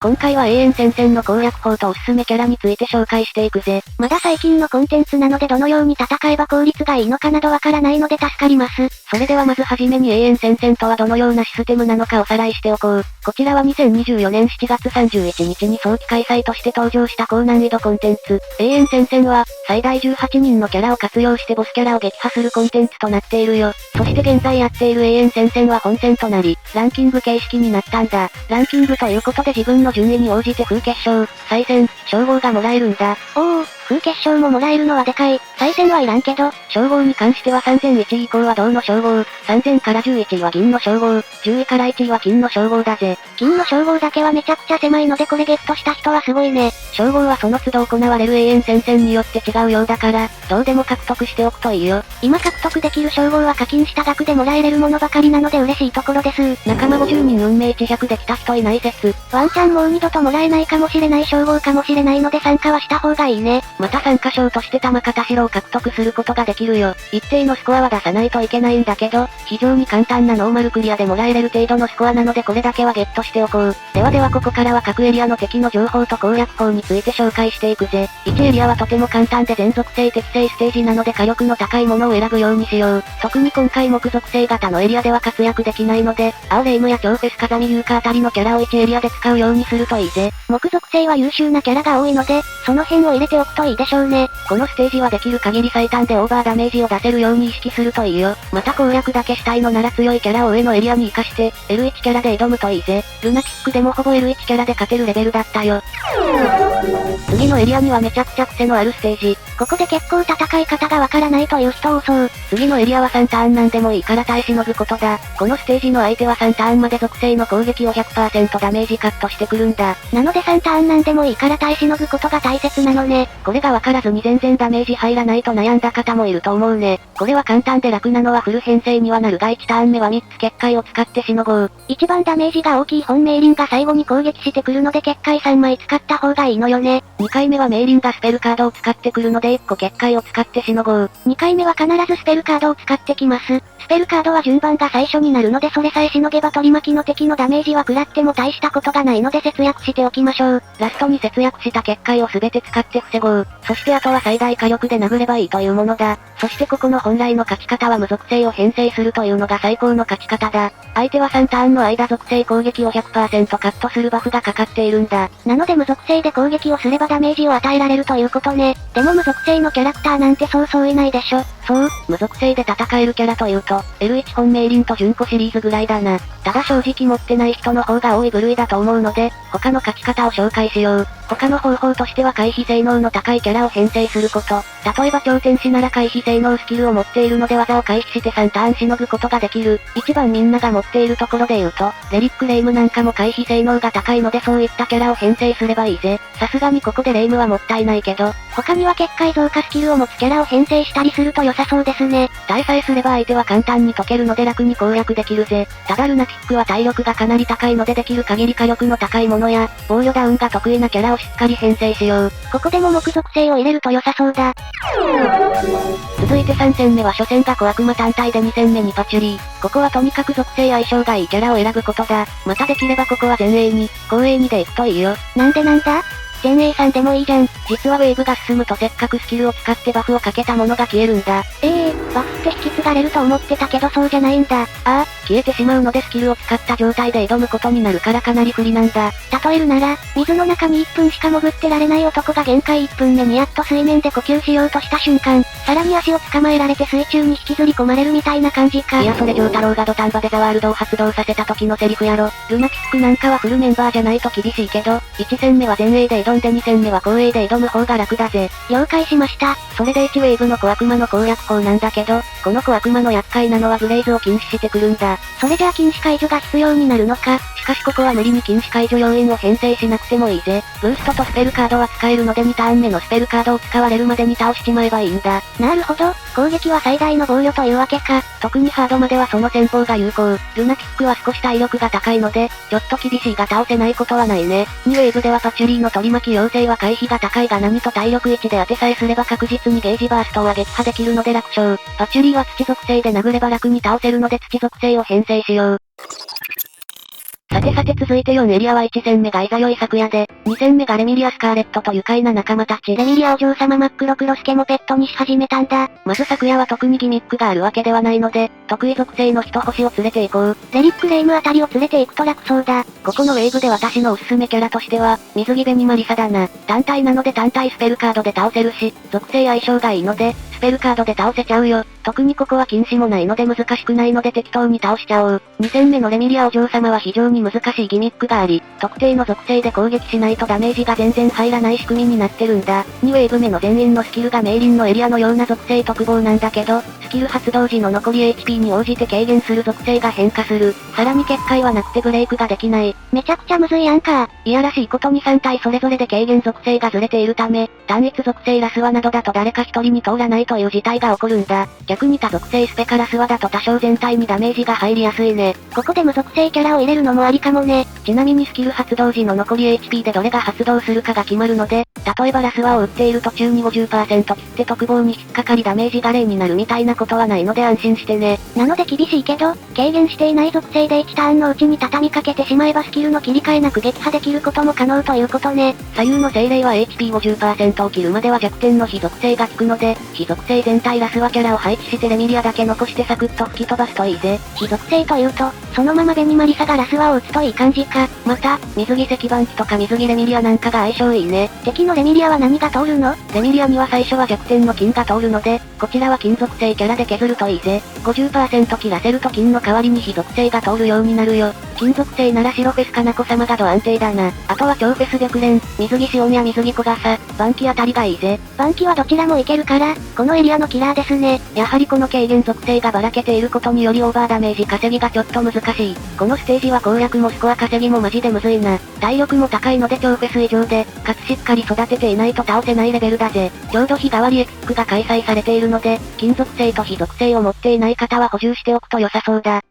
今回は永遠戦線の攻略法とおすすめキャラについて紹介していくぜ。まだ最近のコンテンツなのでどのように戦えば効率がいいのかなどわからないので助かります。それではまずはじめに永遠戦線とはどのようなシステムなのかおさらいしておこう。こちらは2024年7月31日に早期開催として登場した高難易度コンテンツ。永遠戦線は、最大18人のキャラを活用してボスキャラを撃破するコンテンツとなっているよ。そして現在やっている永遠戦線は本戦となり、ランキング形式になったんだ。ランキングということで自分の順位に応じて風決勝、再戦、称号がもらえるんだ。おお、風決勝ももらえるのはでかい。再戦はいらんけど、称号に関しては3001位以降は銅の称号、3000から11位は銀の称号、10位から1位は金の称号だぜ。金の称号だけはめちゃくちゃ狭いのでこれゲットした人はすごいね。称号はその都度行われる永遠戦線によって違うようだから、どうでも獲得しておくといいよ。今獲得できる称号は課金した額でもらえれるものばかりなので嬉しいところです。仲間50人運命値100できた人いない説。ワンチャンもう二度ともらえないかもしれない称号かもしれないので参加はした方がいいね。また参加賞として玉形城を獲得することができるよ。一定のスコアは出さないといけないんだけど、非常に簡単なノーマルクリアでもらえれる程度のスコアなのでこれだけはゲットしておこう。ではここからは各エリアの敵の情報と攻略法について紹介していくぜ。1エリアはとても簡単で全属性適正ステージなので火力の高いものを選ぶようにしよう。特に今回木属性型のエリアでは活躍できないので、青レイムや超フェス風見優香あたりのキャラを1エリアで使うようにするといいぜ。木属性は優秀なキャラが多いので、その辺を入れておくといいでしょうね。このステージはできる限り最短でオーバーダメージを出せるように意識するといいよ。また攻略だけしたいのなら強いキャラを上のエリアに活かして、L1 キャラで挑むといいぜ。ルナティックでもほぼ L1 キャラで勝てるレベルだったよ。次のエリアにはめちゃくちゃ癖のあるステージ。ここで結構戦い方がわからないという人多そう。次のエリアは3ターンなんでもいいから耐え忍ぶことだ。このステージの相手は3ターンまで属性の攻撃を 100% ダメージカットしてくるんだ。なので3ターンなんでもいいから耐え忍ぶことが大切なのね。これがわからずに全然ダメージ入らないと悩んだ方もいると思うね。これは簡単で楽なのはフル編成にはなるが1ターン目は3つ結界を使ってしのごう。一番ダメージが大きい本命輪が最後に攻撃してくるので結界3枚使った方がいいのよね。2回目は命輪がスペルカードを使ってくるので1個結界を使ってしのごう。2回目は必ずスペルカードを使ってきます。スペルカードは順番が最初になるのでそれさえしのげば取り巻きの敵のダメージは食らっても大したことがないので節約しておきましょう。ラストに節約した結界を全て使って防ごう。そしてあとは最大火力で殴ればいいというものだ。そしてここの本来の勝ち方は無属性を編成するというのが最高の勝ち方だ。相手は3ターンの間属性攻撃を 100% カットするバフがかかっているんだ。なので無属性で攻撃をすればダメージを与えられるということね。でも無属性のキャラクターなんてそうそういないでしょ。そう、無属性で戦えるキャラというと、L1 本命輪と純子シリーズぐらいだな。ただ正直持ってない人の方が多い部類だと思うので、他の勝ち方を紹介しよう。他の方法としては回避性能の高いキャラを編成すること。例えば超天使なら回避性能スキルを持っているので技を回避して3ターンしのぐことができる。一番みんなが持っているところで言うと、レリックレイムなんかも回避性能が高いのでそういったキャラを編成すればいいぜ。さすがにここでレイムはもったいないけど、他には結界増加スキルを持つキャラを編成したりすると良さそうですね。耐えさえすれば相手は簡単に解けるので楽に攻略できるぜ。ただルナティックは体力がかなり高いのでできる限り火力の高いものや、防御ダウンが得意なキャラをしっかり編成しよう。ここでも木属性を入れると良さそうだ。続いて3戦目は初戦が小悪魔単体で2戦目にパチュリー。ここはとにかく属性相性がいいキャラを選ぶことだ。またできればここは前衛に、後衛にで行くといいよ。なんでなんだ？前衛さんでもいいじゃん。実はウェーブが進むとせっかくスキルを使ってバフをかけたものが消えるんだ。バフって引き継がれると思ってたけどそうじゃないんだ。消えてしまうのでスキルを使った状態で挑むことになるからかなり不利なんだ。例えるなら、水の中に1分しか潜ってられない男が限界1分目にやっと水面で呼吸しようとした瞬間、さらに足を捕まえられて水中に引きずり込まれるみたいな感じか。いやそれ丈太郎が土壇場でザワールドを発動させた時のセリフやろ。ルナティックなんかはフルメンバーじゃないと厳しいけど、1戦目は前衛で挑んで2戦目は後衛で挑む方が楽だぜ。了解しました。それで1ウェーブの小悪魔の攻略法なんだけど、この小悪魔の厄介なのはブレイズを禁止してくるんだ。それじゃあ禁止解除が必要になるのか。しかしここは無理に禁止解除要因を編成しなくてもいいぜ。ブーストとスペルカードは使えるので2ターン目のスペルカードを使われるまでに倒しちまえばいいんだ。なるほど、攻撃は最大の防御というわけか。特にハードまではその戦法が有効。ルナティックは少し体力が高いので、ちょっと厳しいが倒せないことはないね。2ウェーブではパチュリーの取り巻き妖精は回避が高いが波と体力1で当てさえすれば確実にゲージバーストは撃破できるので楽勝。パチュリーは土属性で殴れば楽に倒せるので土属性を編成しよう。さてさて続いて4エリアは1戦目がイザヨイ昨夜で、2戦目がレミリア・スカーレットと愉快な仲間たち。レミリアお嬢様真っ黒クロスケもペットにし始めたんだ。まず昨夜は特にギミックがあるわけではないので、得意属性の人星を連れて行こう。レリックレイムあたりを連れて行くと楽そうだ。ここのウェーブで私のおすすめキャラとしては、水着紅マリサだな。単体なので単体スペルカードで倒せるし、属性相性がいいので、スペルカードで倒せちゃうよ。特にここは禁止もないので難しくないので適当に倒しちゃおう。2戦目のレミリアお嬢様は非常に難しいギミックがあり、特定の属性で攻撃しないとダメージが全然入らない仕組みになってるんだ。2ウェーブ目の全員のスキルがメイリンのエリアのような属性特防なんだけど、スキル発動時の残り HP に応じて軽減する属性が変化する。さらに結界はなくてブレイクができない。めちゃくちゃむずいやんか。いやらしいことに3体それぞれで軽減属性がずれているため、単一属性ラスワなどだと誰か一人に通らないという事態が起こるんだ。逆に他属性スペカラスワだと多少全体にダメージが入りやすいね。ここで無属性キャラを入れるのもありかもね。ちなみにスキル発動時の残り HP でどれが発動するかが決まるので、例えばラスワを打っている途中に 50% 切って特防に引っかかりダメージが0になるみたいなことはないので安心してね。なので厳しいけど、軽減していない属性で1ターンのうちに畳みかけてしまえばスキルの切り替えなく撃破できることも可能ということね。左右の精霊は HP50% を切るまでは弱点の非属性が効くので、非属性全体ラスワキャラを配置してレミリアだけ残してサクッと吹き飛ばすといいぜ。非属性というと、そのままベニマリサがラスワを打つといい感じか。また、水着石板機とか水着レミリアなんかが相性いいね。敵のレミリアは何が通るの？レミリアには最初は弱点の金が通るので、こちらは金属性キャラで削るといいぜ。50% 切らせると金の代わりに非属性が通るようになるよ。金属性なら白フェスかなこ様がド安定だな。あとは超フェス白蓮、水着シオンや水着小傘、バンキあたりがいいぜ。バンキはどちらもいけるから、このエリアのキラーですね。やはりこの軽減属性がばらけていることによりオーバーダメージ稼ぎがちょっと難しい。このステージは攻略もスコア稼ぎもマジでむずいな。体力も高いので超フェス以上で、かつしっかり育てていないと倒せないレベルだぜ。ちょうど日替わりエピックが開催されているので、金属性と非属性を持っていない方は補充しておくと良さそうだ。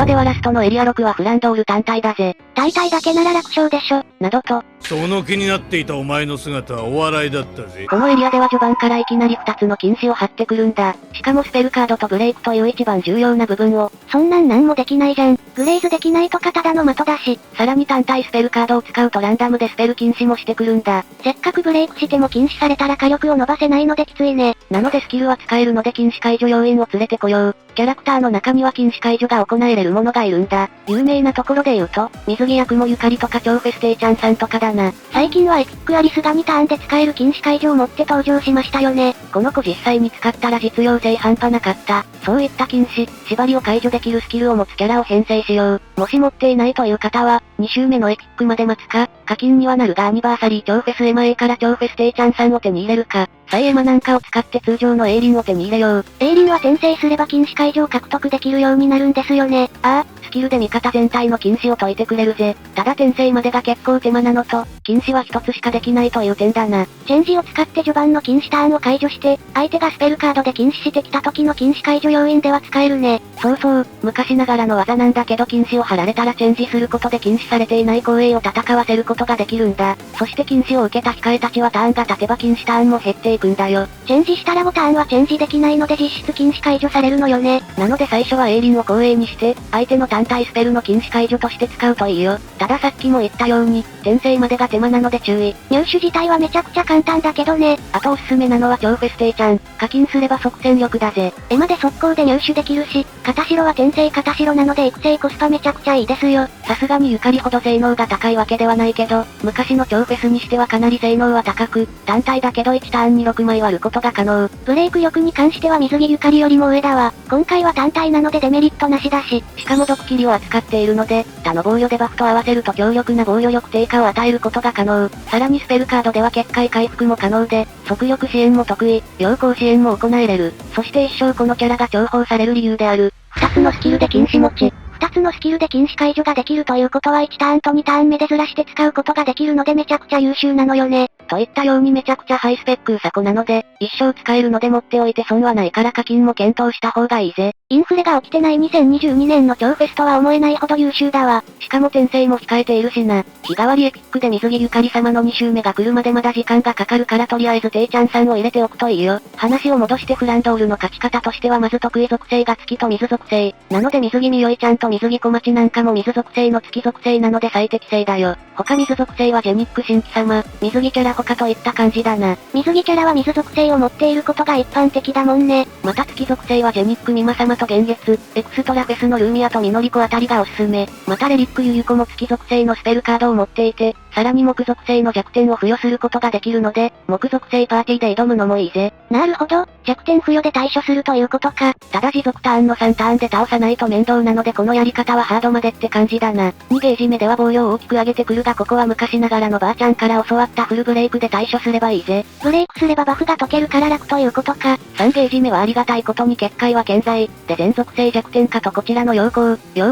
ではラストのエリア6はフランドール単体だぜ。大体だけなら楽勝でしょ。などと。その気になっていたお前の姿はお笑いだったぜ。このエリアでは序盤からいきなり2つの禁止を張ってくるんだ。しかもスペルカードとブレイクという一番重要な部分を。そんなんなんもできないじゃん。グレイズできないとかただの的だし。さらに単体スペルカードを使うとランダムでスペル禁止もしてくるんだ。せっかくブレイクしても禁止されたら火力を伸ばせないのできついね。なのでスキルは使えるので禁止解除要員を連れてこよう。キャラクターの中には禁止解除が行えれるものがいるんだ。有名なところで言うと、水着や雲ゆかりとか超フェステイちゃんさんとかだな。最近はエピックアリスが2ターンで使える禁止解除を持って登場しましたよね。この子実際に使ったら実用性半端なかった。そういった禁止、縛りを解除できるスキルを持つキャラを編成しよう。もし持っていないという方は、2周目のエピックまで待つか、課金にはなるがアニバーサリー超フェスエマ A から超フェステイちゃんさんを手に入れるか、サイエマなんかを使って通常のエイリンを手に入れよう。エイリンは転生すれば禁止解除を獲得できるようになるんですよね。ああ、スキルで味方全体の禁止を解いてくれるぜ。ただ転生までが結構手間なのと、禁止は一つしかできないという点だな。チェンジを使って序盤の禁止ターンを解除して、相手がスペルカードで禁止してきた時の禁止解除要因では使えるね。そうそう、昔ながらの技なんだけど禁止を貼られたらチェンジすることで禁止されていない光栄を戦わせることができるんだ。そして禁止を受けた控えたちはターンが経てば禁止ターンも減っていくんだよ。チェンジしたら5ターンはチェンジできないので実質禁止解除されるのよね。なので最初はエイリンを光栄にして、相手の単体スペルの禁止解除として使うといいよ。たださっきも言ったように、転生までが手間なので注意。入手自体はめちゃくちゃ簡単だけどね。あとおすすめなのは超フェステイちゃん。課金すれば即戦力だぜ。エマで速攻で入手できるし、片白は転生片白なので育成コスパめちゃくちゃいいですよ。さすがにゆかりほど性能が高いわけではないけど、昔の超フェスにしてはかなり性能は高く、単体だけど1ターンに6枚割ることが可能。ブレイク力に関しては水着ゆかりよりも上だわ。今回は単体なのでデメリットなしだし。しかも毒切りを扱っているので、他の防御デバフと合わせると強力な防御力低下を与えることが可能。さらにスペルカードでは結界回復も可能で、速力支援も得意、良好支援も行えれる。そして一生このキャラが重宝される理由である。2つのスキルで禁止持ち。2つのスキルで禁止解除ができるということは1ターンと2ターン目でずらして使うことができるのでめちゃくちゃ優秀なのよね。といったようにめちゃくちゃハイスペックサコなので、一生使えるので持っておいて損はないから課金も検討した方がいいぜ。インフレが起きてない2022年の超フェスとは思えないほど優秀だわ。しかも転生も控えているしな。日替わりエピックで水着ゆかり様の2周目が来るまでまだ時間がかかるからとりあえずテイちゃんさんを入れておくといいよ。話を戻してフランドールの勝ち方としてはまず得意属性が月と水属性。なので水着みよいちゃんと水着小町なんかも水属性の月属性なので最適性だよ。他水属性はジェニック新規様、水着キャラ他といった感じだな。水着キャラは水属性を持っていることが一般的だもんね。また月属性はジェニックミマ様と幻月、エクストラフェスのルーミアとミノリコあたりがおすすめ。またレリックユユコも月属性のスペルカードを持っていて、さらに木属性の弱点を付与することができるので、木属性パーティーで挑むのもいいぜ。なるほど、弱点付与で対処するということか。ただ持続ターンの3ターンで倒さないと面倒なのでこのやり方はハードまでって感じだな。2ゲージ目では防御を大きく上げてくるがここは昔ながらのばあちゃんから教わったフルブレイクで対処すればいいぜ。ブレイクすればバフが解けるから楽ということか。3ゲージ目はありがたいことに結界は健在、で全属性弱点化とこちらの要望、陰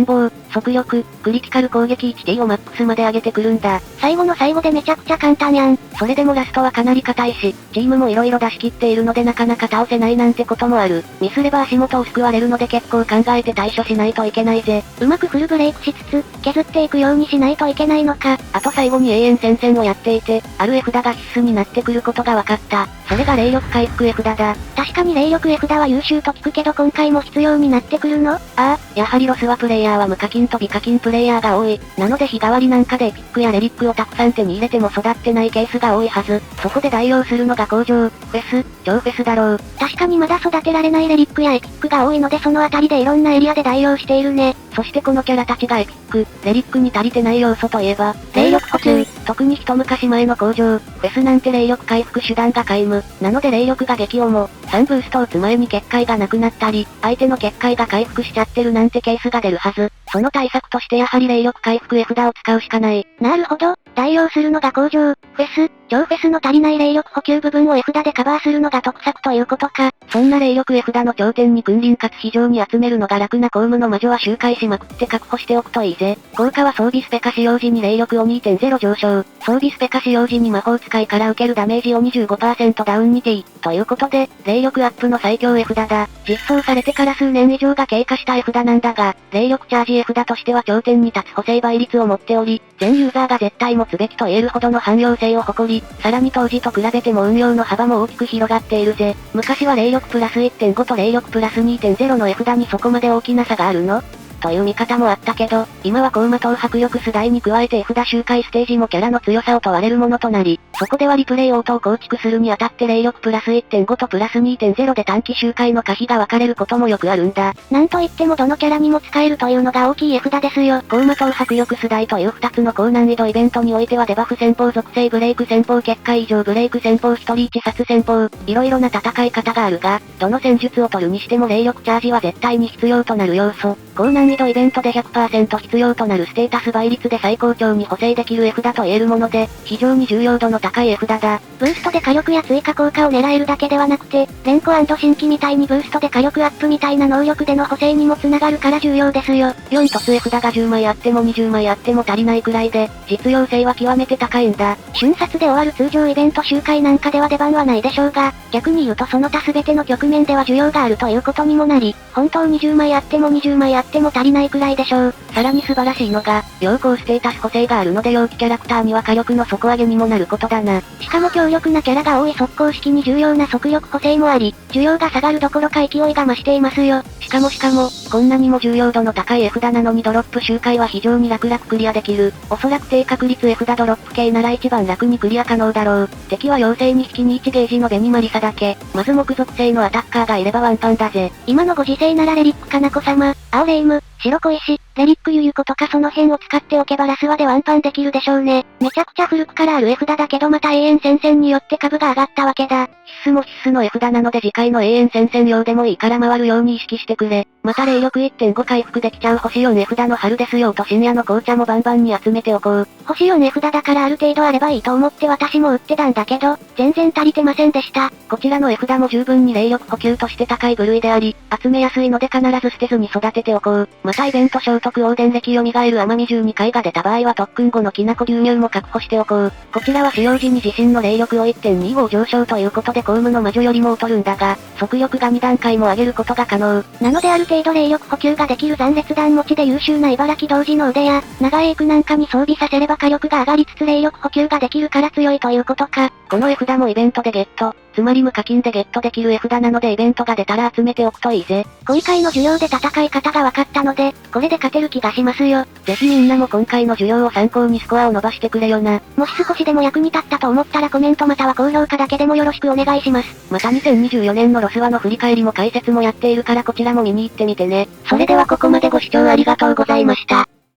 謀、速力、クリティカル攻撃 1T をマックスまで上げてくるんだ。最後の最後でめちゃくちゃ簡単やん。それでもラストはかなり硬いし、チームも色々出し切っているのでなかなか倒せないなんてこともある。ミスれば足元を救われるので結構考えて対処しないといけないぜ。うまくフルブレイクしつつ、削っていくようにしないといけないのか。あと最後に永遠戦線をやっていて、ある絵札が必須になってくることが分かった。それが霊力回復絵札だ。確かに霊力絵札は優秀と聞くけど今回も必要になってくるの？やはりロスはプレイヤーは無課金と美課金プレイヤーが多い。なので日替わりなんかでエピックやレリックをたくさん手に入れても育ってないケースが多いはず。そこで代用するのが工場、フェス、超フェスだろう。確かにまだ育てられないレリックやエピックが多いのでそのあたりでいろんなエリアで代用しているね。そしてこのキャラたちがエピック、レリックに足りてない要素といえば、霊力補給。特に一昔前の工場、フェスなんて霊力回復手段が皆無。なので霊力が激重。3ブーストを打つ前に結界がなくなったり、相手の結界が回復しちゃってるなんてケースが出るはず。その対策としてやはり霊力回復絵札を使うしかない。なるほど、代用するのが工場、フェス、超フェスの足りない霊力補給部分を絵札でカバーするのが得策ということか。そんな霊力絵札の頂点に君臨かつ非常に集めるのが楽な公務の魔女は周回しまくって確保しておくといいぜ。効果は装備スペカ使用時に霊力を 2.0 上昇。装備スペカ使用時に魔法使いから受けるダメージを 25% ダウンにていい。ということで、霊力アップの最強絵札だ。実装されてから数年以上が経過した絵札なんだが、霊力チャージ絵札としては頂点に立つ補正倍率を持っており、全ユーザーが絶対持つべきと言えるほどの汎用性を誇り、さらに当時と比べても運用の幅も大きく広がっているぜ。昔は霊力プラス 1.5 と霊力プラス 2.0 の絵札にそこまで大きな差があるの？という見方もあったけど、今は高魔等迫力ス大に加えて絵札周回ステージもキャラの強さを問われるものとなり、そこではリプレイ応答構築するにあたって霊力プラス 1.5 とプラス 2.0 で短期周回の可否が分かれることもよくあるんだ。なんといってもどのキャラにも使えるというのが大きい絵札ですよ。高魔等迫力ス大という2つの高難易度イベントにおいてはデバフ戦法属性ブレイク戦法結界以上ブレイク戦法一人一殺戦法、いろいろな戦い方があるが、どの戦術を取るにしても霊力チャージは絶対に必要となる要素。高難易度イベントで 100% 必要となるステータス倍率で最高潮に補正できる絵札と言えるもので、非常に重要度の高い絵札だ。ブーストで火力や追加効果を狙えるだけではなくて、連呼&新規みたいにブーストで火力アップみたいな能力での補正にもつながるから重要ですよ。4凸絵札が10枚あっても20枚あっても足りないくらいで、実用性は極めて高いんだ。瞬殺で終わる通常イベント周回なんかでは出番はないでしょうが、逆に言うとその他全ての局面では需要があるということにもなり、本当に10枚あっても20枚あっても足りないくらいでしょう。さらに素晴らしいのが、良好ステータス補正があるので陽気キャラクターには火力の底上げにもなることだな。しかも強力なキャラが多い速攻式に重要な速力補正もあり、需要が下がるどころか勢いが増していますよ。しかも、こんなにも重要度の高い絵札なのにドロップ周回は非常に楽々クリアできる。おそらく低確率絵札ドロップ系なら一番楽にクリア可能だろう。敵は妖精に引きに1ゲージのベニマリサだけ。まず木属性のアタッカーがいればワンパンだぜ。今のご時世ならレリックかなこ様、青レイム、白小石、レリックユユコとかその辺を使っておけばラスワでワンパンできるでしょうね。めちゃくちゃ古くからある絵札だけどまた永遠戦線によって株が上がったわけだ。必須も必須の絵札なので次回の永遠戦線用でもいいから回るように意識してくれ。また霊力 1.5 回復できちゃう星4絵札の春ですよと深夜の紅茶もバンバンに集めておこう。星4絵札だからある程度あればいいと思って私も売ってたんだけど、全然足りてませんでした。こちらの絵札も十分に霊力補給として高い部類であり、集めやすいので必ず捨てずに育てめておこう。またイベント聖徳王伝歴蘇る奄美12回が出た場合は特訓後のきなこ牛乳も確保しておこう。こちらは使用時に自身の霊力を 1.25 上昇ということで公務の魔女よりも劣るんだが、速力が2段階も上げることが可能。なのである程度霊力補給ができる残烈弾持ちで優秀な茨城同時の腕や、長エイクなんかに装備させれば火力が上がりつつ霊力補給ができるから強いということか。この絵札もイベントでゲット。つまり無課金でゲットできる絵札なのでイベントが出たら集めておくといいぜ。今回の授業で戦い方が分かったので、これで勝てる気がしますよ。ぜひみんなも今回の授業を参考にスコアを伸ばしてくれよな。もし少しでも役に立ったと思ったらコメントまたは高評価だけでもよろしくお願いします。また2024年のロスワの振り返りも解説もやっているからこちらも見に行ってみてね。それではここまでご視聴ありがとうございました。